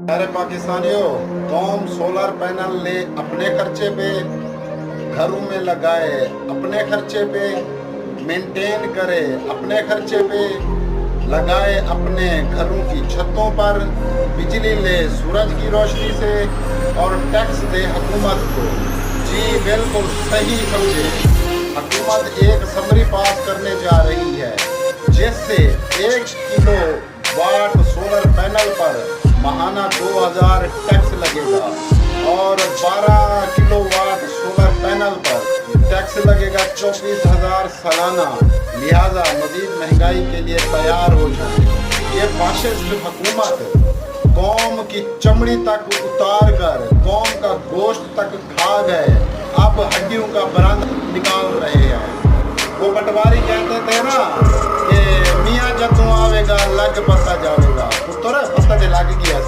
अरे पाकिस्तानियों, कौम सोलर पैनल ले अपने खर्चे पे, घरों में लगाए अपने खर्चे पे, मेंटेन करे अपने खर्चे पे, लगाए अपने घरों की छतों पर, बिजली ले सूरज की रोशनी से और टैक्स दे हुकूमत को। जी बिल्कुल सही समझे, हुकूमत एक समरी पास करने जा रही है जिससे 1 किलो वाट सोलर पैनल पर माहाना 2000 टैक्स लगेगा और 12 किलो वाट सोलर पैनल पर टैक्स लगेगा 24,000 सालाना। लिहाजा मजीद महंगाई के लिए तैयार हो जाए। ये फाशिस्ट हुकूमत कौम की चमड़ी तक उतार कर कौम का गोश्त तक खा गए, अब हड्डियों का बरंद निकाल रहे हैं। वो पटवारी कहते थे ना कि मियाँ जब तू आवेगा लग पता जावेगा, पुत्र पता लग गया।